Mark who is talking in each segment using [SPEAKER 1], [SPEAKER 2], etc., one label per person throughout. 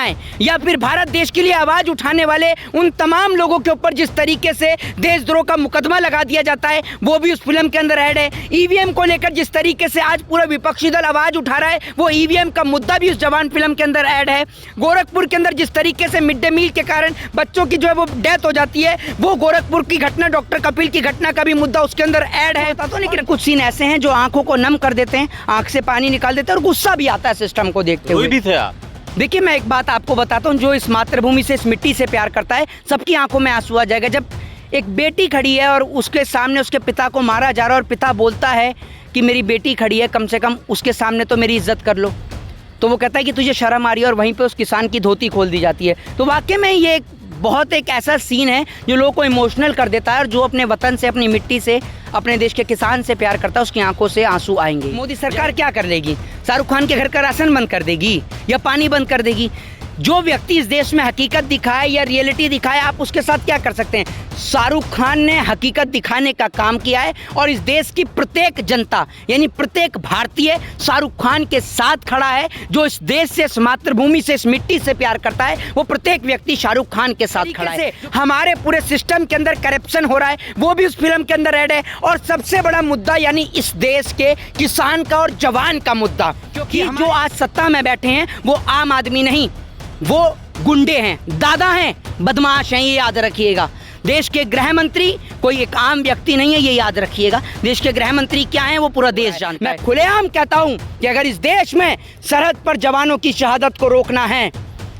[SPEAKER 1] घटनाएं या फिर भारत देश के लिए आवाज उठाने वाले उन तमाम लोगों के ऊपर जिस तरीके से देशद्रोह का मुकदमा लगा दिया जाता है वो भी उस फिल्म के अंदर ऐड है। ईवीएम को लेकर जिस तरीके से आज पूरा विपक्षी दल आवाज उठा रहा है वो ईवीएम का मुद्दा भी उस जवान फिल्म के अंदर ऐड है। गोरखपुर के अंदर जिस तरीके से मिड डे मील के कारण बच्चों की जो है वो डेथ हो जाती है वो गोरखपुर की घटना, डॉक्टर कपिल की घटना का भी मुद्दा उसके अंदर ऐड है। तो लेकिन कुछ सीन ऐसे हैं जो आंखों को नम कर देते हैं, आंख से पानी निकाल देते हैं और गुस्सा भी आता है सिस्टम को देखते हुए। देखिए मैं एक बात आपको बताता हूँ, जो इस मातृभूमि से, इस मिट्टी से प्यार करता है सबकी आंखों में आंसू आ जाएगा। जब एक बेटी खड़ी है और उसके सामने उसके पिता को मारा जा रहा है और पिता बोलता है कि मेरी बेटी खड़ी है, कम से कम उसके सामने तो मेरी इज्जत कर लो, तो वो कहता है कि तुझे शर्म आ रही है और वहीं पे उस किसान की धोती खोल दी जाती है। तो वाकई में ये बहुत एक ऐसा सीन है जो लोगों को इमोशनल कर देता है और जो अपने वतन से, अपनी मिट्टी से, अपने देश के किसान से प्यार करता है उसकी आंखों से आंसू आएंगे। मोदी सरकार क्या कर लेगी? शाहरुख खान के घर का राशन बंद कर देगी या पानी बंद कर देगी? जो व्यक्ति इस देश में हकीकत दिखाए या रियलिटी दिखाए आप उसके साथ क्या कर सकते हैं? शाहरुख खान ने हकीकत दिखाने का काम किया है और इस देश की प्रत्येक जनता यानी प्रत्येक भारतीय शाहरुख खान के साथ खड़ा है। जो इस देश से, इस मातृभूमि से, इस मिट्टी से प्यार करता है वो प्रत्येक व्यक्ति शाहरुख खान के साथ खड़ा है। हमारे पूरे सिस्टम के अंदर करप्शन हो रहा है वो भी उस फिल्म के अंदर ऐड है। और सबसे बड़ा मुद्दा यानी इस देश के किसान का और जवान का मुद्दा, क्योंकि जो आज सत्ता में बैठे हैं वो आम आदमी नहीं, वो गुंडे हैं, दादा हैं, बदमाश हैं, ये याद रखिएगा। देश के गृह मंत्री कोई एक आम व्यक्ति नहीं है, ये याद रखिएगा। देश के गृह मंत्री क्या हैं वो पूरा देश जानता है। मैं खुलेआम कहता हूं कि अगर इस देश में सरहद पर जवानों की शहादत को रोकना है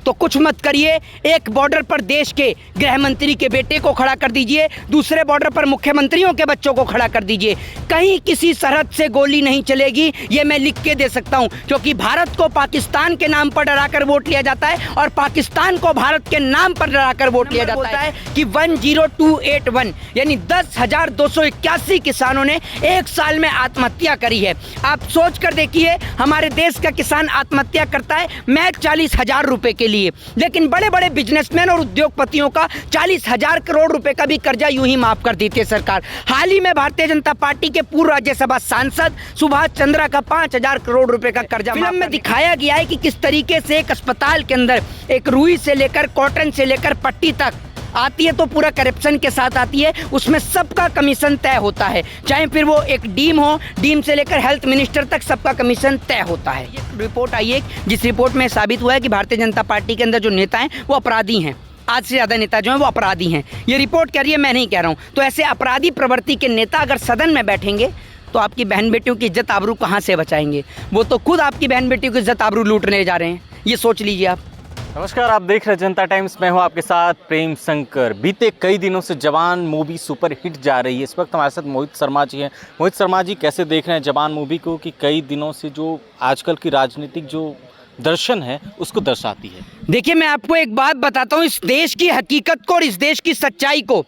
[SPEAKER 1] तो कुछ मत करिए, एक बॉर्डर पर देश के गृह मंत्री के बेटे को खड़ा कर दीजिए, दूसरे बॉर्डर पर मुख्यमंत्रियों के बच्चों को खड़ा कर दीजिए। कहीं किसी सरहद से गोली नहीं चलेगी, ये मैं लिख के दे सकता हूं, क्योंकि भारत को पाकिस्तान के नाम पर डराकर वोट लिया जाता है और पाकिस्तान को भारत के नाम पर डराकर वोट लिया जाता है कि 10281 यानी 10,281 किसानों ने एक साल में आत्महत्या करी है। आप सोच कर देखिए, हमारे देश का किसान आत्महत्या करता है मैच 40,000 रुपए के लिए, लेकिन बड़े बड़े बिजनेसमैन और उद्योगपतियों का 40,000 करोड़ रुपए का भी कर्जा यूं ही माफ कर देती है सरकार। हाल ही में भारतीय जनता पार्टी के पूर्व राज्यसभा सांसद सुभाष चंद्रा का 5,000 करोड़ रुपए का कर्जा फिल्म में दिखाया गया है कि किस तरीके से एक अस्पताल के अंदर एक रुई से लेकर कॉटन से लेकर पट्टी तक आती है तो पूरा करप्शन के साथ आती है, उसमें सबका कमीशन तय होता है, चाहे फिर वो एक डीम हो, डीम से लेकर हेल्थ मिनिस्टर तक सबका कमीशन तय होता है। ये रिपोर्ट आई है जिस रिपोर्ट में साबित हुआ है कि भारतीय जनता पार्टी के अंदर जो नेता हैं वो अपराधी हैं, आज से ज़्यादा नेता जो हैं वो अपराधी हैं। ये रिपोर्ट कह रही है, मैं नहीं कह रहा हूँ। तो ऐसे अपराधी प्रवृत्ति के नेता अगर सदन में बैठेंगे तो आपकी बहन बेटियों की इज्जत आबरू कहाँ से बचाएंगे? वो तो खुद आपकी बहन बेटियों की इज्जत आबरू लूटने जा रहे हैं, ये सोच लीजिए आप।
[SPEAKER 2] नमस्कार, आप देख रहे हैं जनता टाइम्स, मैं हूं आपके साथ प्रेम शंकर। बीते कई दिनों से जवान मूवी सुपर हिट जा रही है। इस वक्त हमारे साथ मोहित शर्मा जी हैं। मोहित शर्मा जी, कैसे देख रहे हैं जवान मूवी को कि कई दिनों से जो आजकल की राजनीतिक जो दर्शन है उसको दर्शाती है?
[SPEAKER 1] देखिए मैं आपको एक बात बताता हूँ, इस देश की हकीकत को और इस देश की सच्चाई को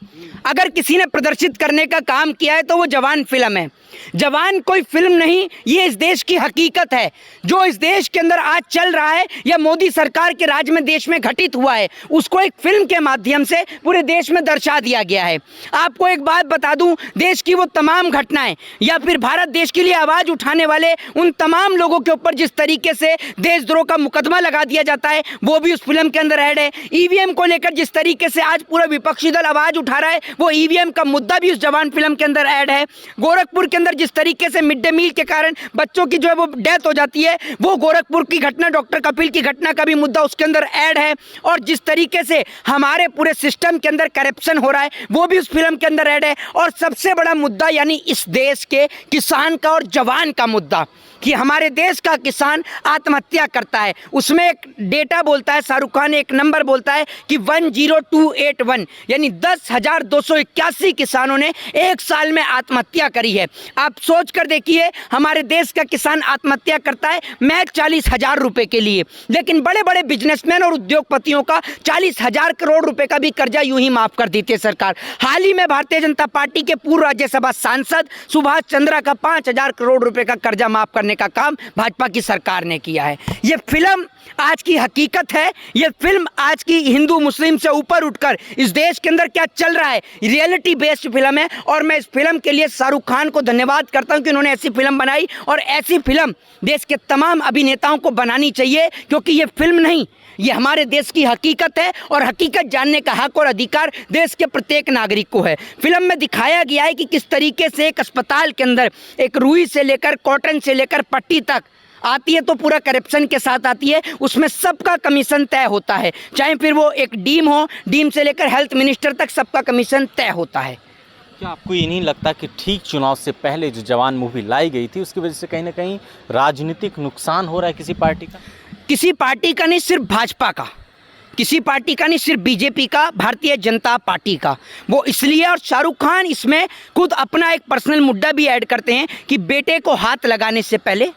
[SPEAKER 1] अगर किसी ने प्रदर्शित करने का काम किया है तो वो जवान फिल्म है। जवान कोई फिल्म नहीं, ये इस देश की हकीकत है। जो इस देश के अंदर आज चल रहा है या मोदी सरकार के राज में देश में घटित हुआ है उसको एक फिल्म के माध्यम से पूरे देश में दर्शा दिया गया है। आपको एक बात बता दूं, देश की वो तमाम घटनाएं या फिर भारत देश के लिए आवाज उठाने वाले उन तमाम लोगों के ऊपर जिस तरीके से देशद्रोह का मुकदमा लगा दिया जाता है वो भी उस फिल्म के अंदर ऐड है। ईवीएम को लेकर जिस तरीके से आज पूरा विपक्षी दल आवाज उठा रहा है वो ईवीएम का मुद्दा भी उस जवान फिल्म के अंदर ऐड है। गोरखपुर के अंदर जिस तरीके से मिड डे मील के कारण बच्चों की जो है वो डेथ हो जाती है वो गोरखपुर की घटना, डॉक्टर कपिल की घटना का भी मुद्दा उसके अंदर ऐड है। और जिस तरीके से हमारे पूरे सिस्टम के अंदर करप्शन हो रहा है वो भी उस फिल्म के अंदर ऐड है। और सबसे बड़ा मुद्दा यानी इस देश के किसान का और जवान का मुद्दा कि हमारे देश का किसान आत्महत्या करता है, उसमें एक डेटा बोलता है, शाहरुख खान एक नंबर बोलता है कि 10281 यानी 10,281 किसानों ने एक साल में आत्महत्या करी है। आप सोच कर देखिए, हमारे देश का किसान आत्महत्या करता है मैच 40,000 रुपए के लिए, लेकिन बड़े बड़े बिजनेसमैन और उद्योगपतियों का 40,000 करोड़ रुपए का भी कर्जा यूं ही माफ कर देती है सरकार। हाल ही में भारतीय जनता पार्टी के पूर्व राज्यसभा सांसद सुभाष चंद्रा का 5,000 करोड़ रुपए का कर्जा माफ करने का काम भाजपा की सरकार ने किया है। ये फिल्म आज की हकीकत है, ये फिल्म आज की हिंदू मुस्लिम से ऊपर उठकर इस देश के अंदर क्या चल रहा है रियलिटी बेस्ड फिल्म है। और मैं इस फिल्म के लिए शाहरुख खान को धन्यवाद करता हूं कि उन्होंने ऐसी फिल्म बनाई और ऐसी फिल्म देश के तमाम अभिनेताओं को बनानी चाहिए, क्योंकि ये फिल्म नहीं, ये हमारे देश की हकीकत है और हकीकत जानने का हक और अधिकार देश के प्रत्येक नागरिक को है। फिल्म में दिखाया गया है कि किस तरीके से एक अस्पताल के अंदर एक रुई से लेकर कॉटन से लेकर पट्टी तक आती है तो पूरा करप्शन के साथ आती है, उसमें सबका कमीशन तय होता है, चाहे फिर वो एक डीम हो, डीम से लेकर हेल्थ मिनिस्टर तक सबका कमीशन तय होता है।
[SPEAKER 2] क्या आपको ये नहीं लगता कि ठीक चुनाव से पहले जो जवान मूवी लाई गई थी उसकी वजह से कहीं ना कहीं राजनीतिक नुकसान हो रहा है किसी पार्टी का?
[SPEAKER 1] किसी पार्टी का नहीं, सिर्फ भाजपा का, किसी पार्टी का नहीं, सिर्फ बीजेपी का, भारतीय जनता पार्टी का। वो इसलिए, और शाहरुख खान इसमें खुद अपना एक पर्सनल मुद्दा भी ऐड करते हैं कि बेटे को हाथ लगाने से पहले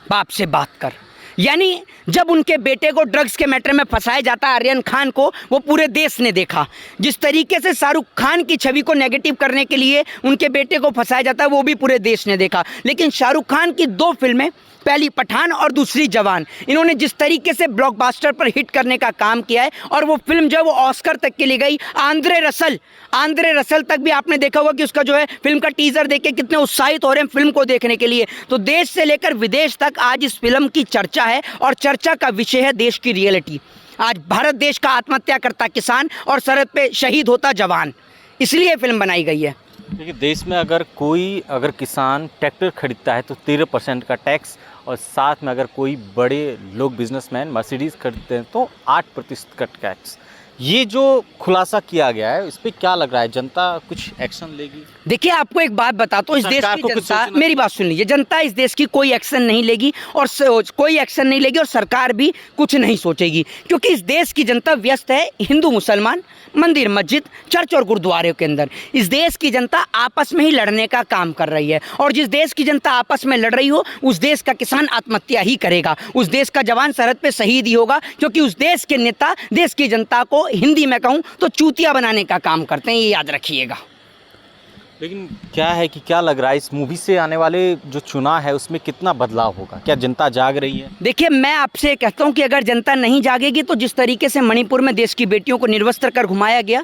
[SPEAKER 1] बाप से बात कर। यानी जब उनके बेटे को ड्रग्स के मैटर में फंसाया जाता है आर्यन खान को, वो पूरे देश ने देखा। जिस तरीके से शाहरुख खान की छवि को नेगेटिव करने के लिए उनके बेटे को फंसाया जाता है वो भी पूरे देश ने देखा। लेकिन शाहरुख खान की 2 फिल्में, पहली पठान और दूसरी जवान, इन्होंने जिस तरीके से ब्लॉकबस्टर पर हिट करने का काम किया है, और वो फिल्म जो है वो ऑस्कर तक के लिए गई। आंद्रे रसल तक भी आपने देखा होगा कि उसका जो है फिल्म का टीजर देख के कितने उत्साहित हो रहे हैं फिल्म को देखने के लिए। तो देश से लेकर विदेश तक आज इस फिल्म की चर्चा है और चर्चा का विषय है देश की रियलिटी। आज भारत देश का आत्महत्या करता किसान और सरहद पे शहीद होता जवान, इसलिए फिल्म बनाई गई है।
[SPEAKER 2] देखिए, देश में अगर किसान ट्रैक्टर खरीदता है तो 13% का टैक्स, और साथ में अगर कोई बड़े लोग बिजनेसमैन मर्सिडीज खरीदते हैं तो 8% का टैक्स। ये जो खुलासा किया गया है इस पर क्या लग रहा है, जनता कुछ एक्शन लेगी?
[SPEAKER 1] देखिए, आपको एक बात बताता हूँ, इस देश की जनता, मेरी बात सुन लीजिए, जनता इस देश की कोई एक्शन नहीं लेगी और सरकार भी कुछ नहीं सोचेगी, क्योंकि इस देश की जनता व्यस्त है हिंदू मुसलमान, मंदिर मस्जिद चर्च और गुरुद्वारे के अंदर। इस देश की जनता आपस में ही लड़ने का काम कर रही है, और जिस देश की जनता आपस में लड़ रही हो उस देश का किसान आत्महत्या ही करेगा, उस देश का जवान सरहद पे शहीद ही होगा, क्योंकि उस देश के नेता देश की जनता को हिंदी में कहूँ तो चूतिया बनाने का काम करते हैं, ये याद रखिएगा।
[SPEAKER 2] लेकिन क्या लग रहा है इस मूवी से आने वाले जो चुनाव है उसमें कितना बदलाव होगा? क्या जनता जाग रही है?
[SPEAKER 1] देखिए, मैं आपसे कहता हूं कि अगर जनता नहीं जागेगी तो जिस तरीके से मणिपुर में देश की बेटियों को निर्वस्त्र कर घुमाया गया,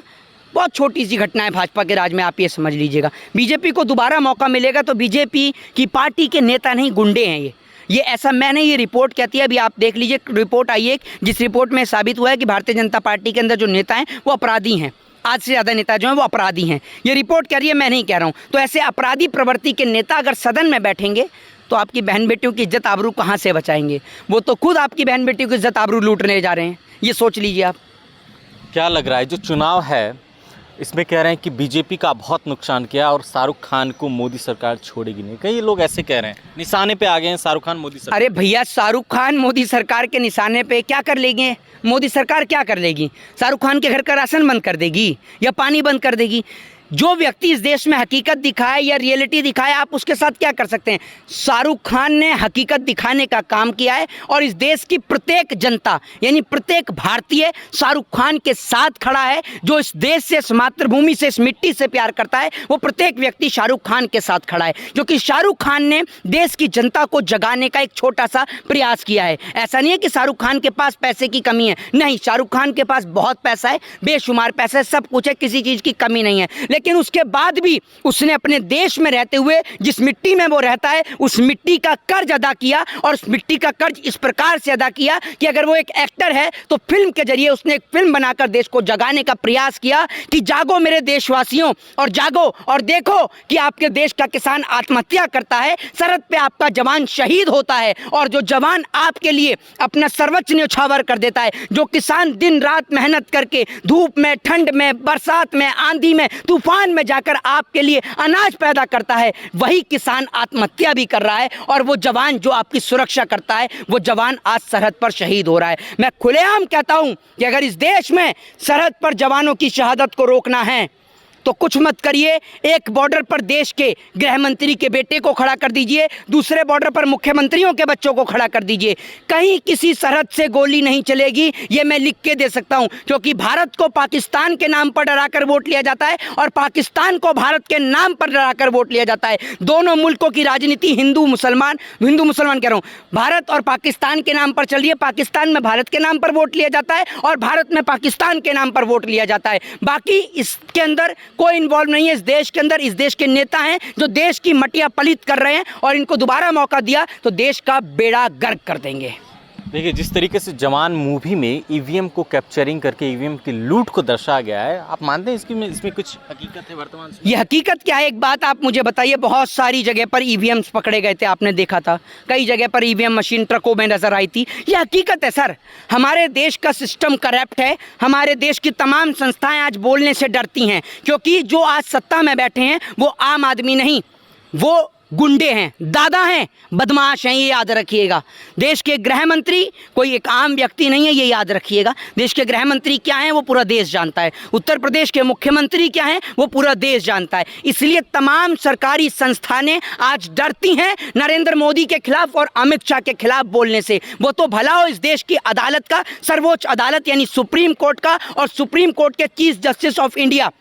[SPEAKER 1] बहुत छोटी सी घटना है भाजपा के राज में, आप ये समझ लीजिएगा। बीजेपी को दोबारा मौका मिलेगा तो बीजेपी की पार्टी के नेता नहीं, गुंडे हैं ये ऐसा मैंने ये रिपोर्ट कहती है। अभी आप देख लीजिए, रिपोर्ट आई है जिस रिपोर्ट में साबित हुआ है कि भारतीय जनता पार्टी के अंदर जो नेता हैं वो अपराधी हैं, आज से ज़्यादा नेता जो हैं वो अपराधी हैं। ये रिपोर्ट कह रही है, मैं नहीं कह रहा हूँ। तो ऐसे अपराधी प्रवृत्ति के नेता अगर सदन में बैठेंगे तो आपकी बहन बेटियों की इज्जत आबरू कहाँ से बचाएंगे? वो तो खुद आपकी बहन बेटियों की इज्जत आबरू लूटने जा रहे हैं, ये सोच लीजिए आप।
[SPEAKER 2] क्या लग रहा है जो चुनाव है इसमें कह रहे हैं कि बीजेपी का बहुत नुकसान किया और शाहरुख खान को मोदी सरकार छोड़ेगी नहीं, कई लोग ऐसे कह रहे हैं, निशाने पे आ गए हैं शाहरुख खान मोदी सरकार।
[SPEAKER 1] अरे भैया, शाहरुख खान मोदी सरकार के निशाने पे क्या कर लेंगे? मोदी सरकार क्या कर लेगी? शाहरुख खान के घर का राशन बंद कर देगी या पानी बंद कर देगी? जो व्यक्ति इस देश में हकीकत दिखाए या रियलिटी दिखाए, आप उसके साथ क्या कर सकते हैं? शाहरुख खान ने हकीकत दिखाने का काम किया है और इस देश की प्रत्येक जनता यानी प्रत्येक भारतीय शाहरुख खान के साथ खड़ा है। जो इस देश से, इस मातृभूमि से, इस मिट्टी से प्यार करता है, वो प्रत्येक व्यक्ति शाहरुख खान के साथ खड़ा है, क्योंकि शाहरुख खान ने देश की जनता को जगाने का एक छोटा सा प्रयास किया है। ऐसा नहीं है कि शाहरुख खान के पास पैसे की कमी है, नहीं, शाहरुख खान के पास बहुत पैसा है, बेशुमार पैसा है, सब कुछ है, किसी चीज़ की कमी नहीं है। लेकिन उसके बाद भी उसने अपने देश में रहते हुए जिस मिट्टी में वो रहता है उस मिट्टी का कर्ज अदा किया, और उस मिट्टी का कर्ज इस प्रकार से अदा किया कि अगर वो एक एक्टर है तो फिल्म के जरिए उसने एक फिल्म बनाकर देश को जगाने का प्रयास किया कि जागो मेरे देशवासियों, और जागो और देखो कि आपके देश का किसान आत्महत्या करता है, सरहद पे आपका जवान शहीद होता है, और जो जवान आपके लिए अपना सर्वोच्च न्यौछावर कर देता है, जो किसान दिन रात मेहनत करके धूप में, ठंड में, बरसात में, आंधी में, तूफान में जाकर आपके लिए अनाज पैदा करता है, वही किसान आत्महत्या भी कर रहा है, और वो जवान जो आपकी सुरक्षा करता है वो जवान आज सरहद पर शहीद हो रहा है। मैं खुलेआम कहता हूं कि अगर इस देश में सरहद पर जवानों की शहादत को रोकना है तो कुछ मत करिए, एक बॉर्डर पर देश के गृह मंत्री के बेटे को खड़ा कर दीजिए, दूसरे बॉर्डर पर मुख्यमंत्रियों के बच्चों को खड़ा कर दीजिए, कहीं किसी सरहद से गोली नहीं चलेगी, ये मैं लिख के दे सकता हूं। क्योंकि भारत को पाकिस्तान के नाम पर डराकर वोट लिया जाता है और पाकिस्तान को भारत के नाम पर डराकर वोट लिया जाता है। दोनों मुल्कों की राजनीति हिंदू मुसलमान कह रहा हूं, भारत और पाकिस्तान के नाम पर चल रही है। पाकिस्तान में भारत के नाम पर वोट लिया जाता है और भारत में पाकिस्तान के नाम पर वोट लिया जाता है। बाकी इसके अंदर कोई इन्वॉल्व नहीं है। इस देश के अंदर इस देश के नेता हैं जो देश की मटिया पलित कर रहे हैं, और इनको दोबारा मौका दिया तो देश का बेड़ा गर्क कर देंगे।
[SPEAKER 2] देखिए, जिस तरीके से जवान मूवी में ईवीएम को कैप्चरिंग करके ईवीएम की लूट को दर्शाया गया है, आप मानते हैं इसमें कुछ हकीकत है वर्तमान से?
[SPEAKER 1] ये हकीकत क्या है, एक बात आप मुझे बताइए। बहुत सारी जगह पर ईवीएम्स पकड़े गए थे, आपने देखा था। कई जगह पर ईवीएम मशीन ट्रकों में नजर आई थी। ये हकीकत है सर। हमारे देश का सिस्टम करप्ट है। हमारे देश की तमाम संस्थाएं आज बोलने से डरती हैं, क्योंकि जो आज सत्ता में बैठे हैं वो आम आदमी नहीं, वो गुंडे हैं, दादा हैं, बदमाश हैं। ये याद रखिएगा। देश के गृह मंत्री कोई एक आम व्यक्ति नहीं है, ये याद रखिएगा। देश के गृह मंत्री क्या हैं वो पूरा देश जानता है। उत्तर प्रदेश के मुख्यमंत्री क्या हैं वो पूरा देश जानता है। इसलिए तमाम सरकारी संस्थानें आज डरती हैं नरेंद्र मोदी के खिलाफ और अमित शाह के खिलाफ बोलने से। वो तो भला हो इस देश की अदालत का, सर्वोच्च अदालत यानी सुप्रीम कोर्ट का, और सुप्रीम कोर्ट के Chief Justice of India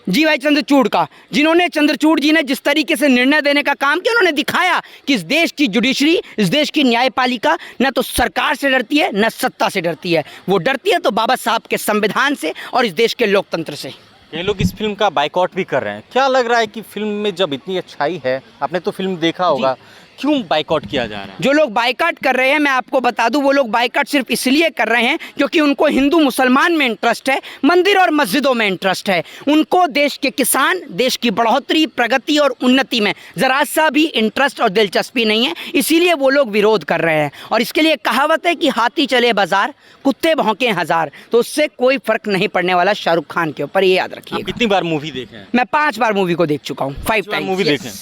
[SPEAKER 1] G Y Chandrachud का, जिन्होंने, चंद्रचूड़ जी ने जिस तरीके से निर्णय देने का काम किया, उन्होंने दिखाया कि इस देश की जुडिशरी, इस देश की न्यायपालिका न तो सरकार से डरती है न सत्ता से डरती है। वो डरती है तो बाबा साहब के संविधान से और इस देश के लोकतंत्र से।
[SPEAKER 2] कई लोग इस फिल्म का बाइकआउट भी कर रहे हैं। क्या लग रहा है कि फिल्म में जब इतनी अच्छाई है, आपने तो फिल्म देखा होगा, क्यों बाइकआउट किया जा रहा है?
[SPEAKER 1] जो लोग बाइकआउट कर रहे हैं, मैं आपको बता दूं, वो लोग बाइकआउट सिर्फ इसलिए कर रहे हैं क्योंकि उनको हिंदू मुसलमान में इंटरेस्ट है, मंदिर और मस्जिदों में इंटरेस्ट है। उनको देश के किसान, देश की बढ़ोतरी, प्रगति और उन्नति में जरा सा भी इंटरेस्ट और दिलचस्पी नहीं है। इसीलिए वो लोग विरोध कर रहे हैं। और इसके लिए कहावत है कि हाथी चले बाजार, कुत्ते भौंके हजार। तो उससे कोई फर्क नहीं पड़ने वाला शाहरुख खान के ऊपर, ये याद
[SPEAKER 2] आप
[SPEAKER 1] रखिए।
[SPEAKER 2] कितनी बार मूवी देखे हैं?
[SPEAKER 1] मैं 5 बार मूवी को देख चुका हूँ, 5
[SPEAKER 2] बार
[SPEAKER 1] टाइम
[SPEAKER 2] मूवी देखे हैं?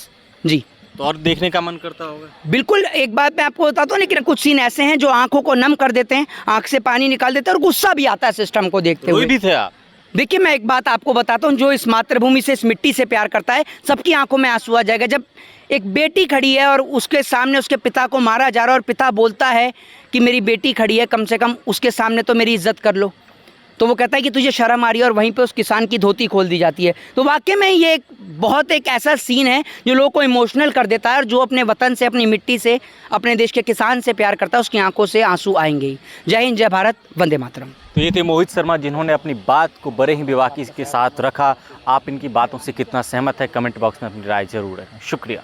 [SPEAKER 1] जी।
[SPEAKER 2] तो और देखने का मन करता होगा?
[SPEAKER 1] बिल्कुल। एक बात मैं आपको बताता हूँ, लेकिन कुछ सीन ऐसे हैं जो आंखों को नम कर देते हैं, आंख से पानी निकाल देते हैं और गुस्सा भी आता है सिस्टम को देखते
[SPEAKER 2] रोए
[SPEAKER 1] हुए।
[SPEAKER 2] भी थे आप?
[SPEAKER 1] देखिए, मैं एक बात आपको बताता हूँ, जो इस मातृभूमि से, इस मिट्टी से प्यार करता है, सबकी आंखों में आंसू आ जाएगा। जब एक बेटी खड़ी है और उसके सामने उसके पिता को मारा जा रहा है और पिता बोलता है कि मेरी बेटी खड़ी है, कम से कम उसके सामने तो मेरी इज्जत कर लो, तो वो कहता है कि तुझे शर्म आ रही है, और वहीं पे उस किसान की धोती खोल दी जाती है। तो वाकई में ये एक ऐसा सीन है जो लोगों को इमोशनल कर देता है, और जो अपने वतन से, अपनी मिट्टी से, अपने देश के किसान से प्यार करता है, उसकी आंखों से आंसू आएंगे ही। जय हिंद, जय भारत, वंदे मातरम।
[SPEAKER 2] तो ये थे मोहित शर्मा, जिन्होंने अपनी बात को बड़े ही बेबाकी के साथ रखा। आप इनकी बातों से कितना सहमत है, कमेंट बॉक्स में अपनी राय जरूर है। शुक्रिया।